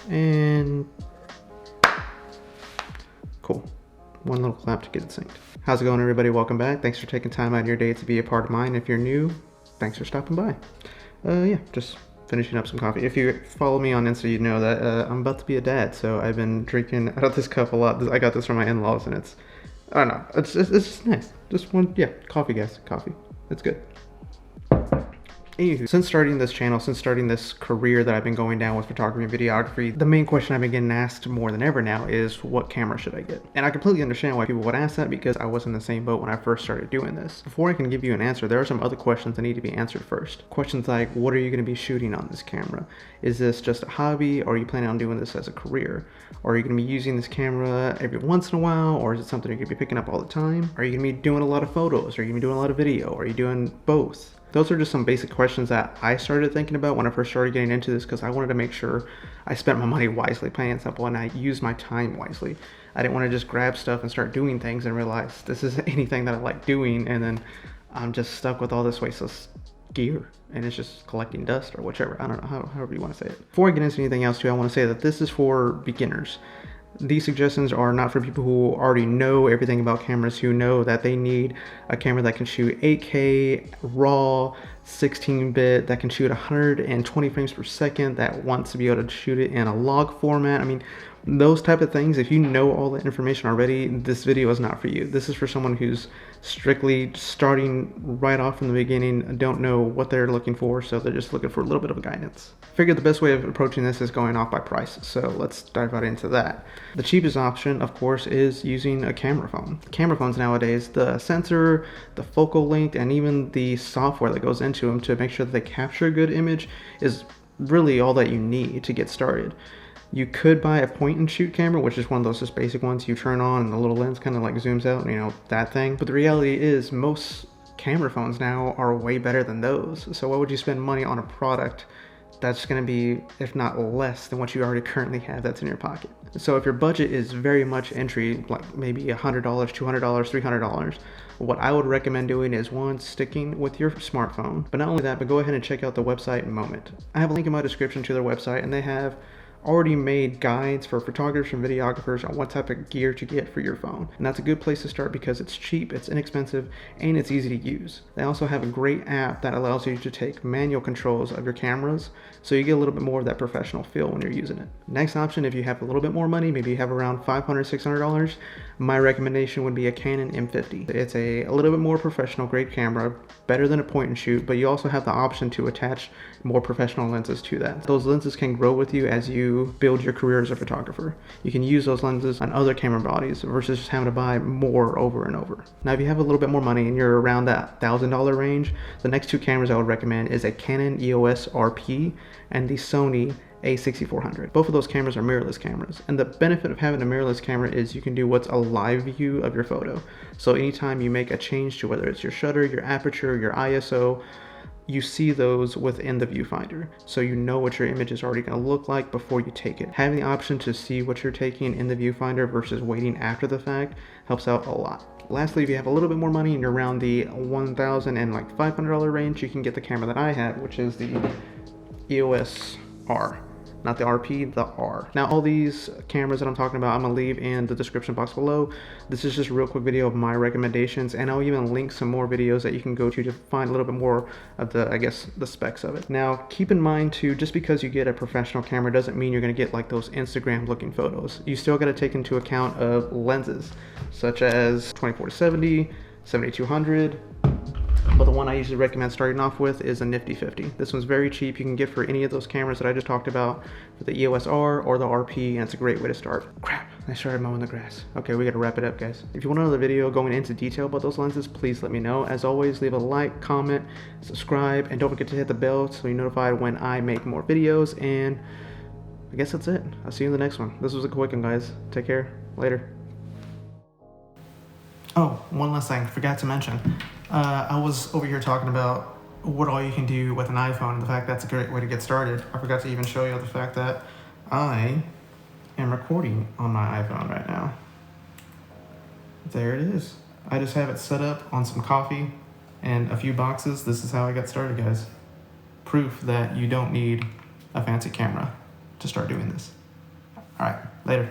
And cool. One little clap to get it synced. How's it going, everybody? Welcome back. Thanks for taking time out of your day to be a part of mine. If you're new, thanks for stopping by. Yeah, just finishing up some coffee. If you follow me on Insta, you know that I'm about to be a dad, so I've been drinking out of this cup a lot. I got this from my in-laws, and it's, I don't know, it's just nice. Just one, yeah, coffee, guys, coffee. It's good. Anywho, since starting this channel, since starting this career that I've been going down with photography and videography, the main question I've been getting asked more than ever now is, what camera should I get? And I completely understand why people would ask that, because I was in the same boat when I first started doing this. Before I can give you an answer, there are some other questions that need to be answered first. Questions like, what are you going to be shooting on this camera? Is this just a hobby, or are you planning on doing this as a career? Or are you going to be using this camera every once in a while, or is it something you're going to be picking up all the time? Are you going to be doing a lot of photos? Are you going to be doing a lot of video? Are you doing both? Those are just some basic questions that I started thinking about when I first started getting into this, because I wanted to make sure I spent my money wisely, plain and simple, and I used my time wisely. I didn't want to just grab stuff and start doing things and realize this isn't anything that I like doing, and then I'm just stuck with all this wasteless gear and it's just collecting dust or whichever. I don't know, however you want to say it. Before I get into anything else too, I want to say that this is for beginners. These suggestions are not for people who already know everything about cameras, who know that they need a camera that can shoot 8K, RAW, 16-bit, that can shoot 120 frames per second, that wants to be able to shoot it in a log format. I mean, those type of things. If you know all the information already, this video is not for you. This is for someone who's strictly starting right off from the beginning, don't know what they're looking for, so they're just looking for a little bit of guidance. I figured the best way of approaching this is going off by price, so let's dive right into that. The cheapest option, of course, is using a camera phone. Camera phones nowadays, the sensor, the focal length, and even the software that goes into them to make sure that they capture a good image is really all that you need to get started. You could buy a point and shoot camera, which is one of those just basic ones you turn on and the little lens kind of like zooms out, you know, that thing. But the reality is most camera phones now are way better than those. So why would you spend money on a product that's going to be, if not less than what you already currently have that's in your pocket? So if your budget is very much entry, like maybe $100, $200, $300, what I would recommend doing is, one, sticking with your smartphone. But not only that, but go ahead and check out the website Moment. I have a link in my description to their website, and they have already made guides for photographers and videographers on what type of gear to get for your phone. And that's a good place to start because it's cheap, it's inexpensive, and it's easy to use. They also have a great app that allows you to take manual controls of your cameras, so you get a little bit more of that professional feel when you're using it. Next option, if you have a little bit more money, maybe you have around $500, $600, my recommendation would be a Canon M50. It's a little bit more professional, great camera, better than a point and shoot, but you also have the option to attach more professional lenses to that. Those lenses can grow with you as you build your career as a photographer. You can use those lenses on other camera bodies versus just having to buy more over and over. Now, if you have a little bit more money and you're around that $1,000 range, the next two cameras I would recommend is a Canon EOS RP and the Sony A6400. Both of those cameras are mirrorless cameras, and the benefit of having a mirrorless camera is you can do what's a live view of your photo. So anytime you make a change to whether it's your shutter, your aperture, your ISO, you see those within the viewfinder, so you know what your image is already going to look like before you take it. Having the option to see what you're taking in the viewfinder versus waiting after the fact helps out a lot. Lastly, if you have a little bit more money and you're around the $1,000 and like $500 range, you can get the camera that I have, which is the EOS R. Not the RP, the R. Now, all these cameras that I'm talking about, I'm gonna leave in the description box below. This is just a real quick video of my recommendations, and I'll even link some more videos that you can go to find a little bit more of the, I guess, the specs of it. Now, keep in mind too, just because you get a professional camera doesn't mean you're gonna get like those Instagram looking photos. You still gotta take into account of lenses, such as 24-70, 7200, but the one I usually recommend starting off with is a Nifty 50. This one's very cheap. You can get for any of those cameras that I just talked about, for the EOS R or the RP, and it's a great way to start. Crap, I started mowing the grass. Okay, we gotta wrap it up, guys. If you want another video going into detail about those lenses, please let me know. As always, leave a like, comment, subscribe, and don't forget to hit the bell so you're notified when I make more videos, and I guess that's it. I'll see you in the next one. This was a quick one, guys. Take care. Later. Oh, one last thing, forgot to mention. I was over here talking about what all you can do with an iPhone and the fact that's a great way to get started. I forgot to even show you the fact that I am recording on my iPhone right now. There it is. I just have it set up on some coffee and a few boxes. This is how I got started, guys. Proof that you don't need a fancy camera to start doing this. All right, later.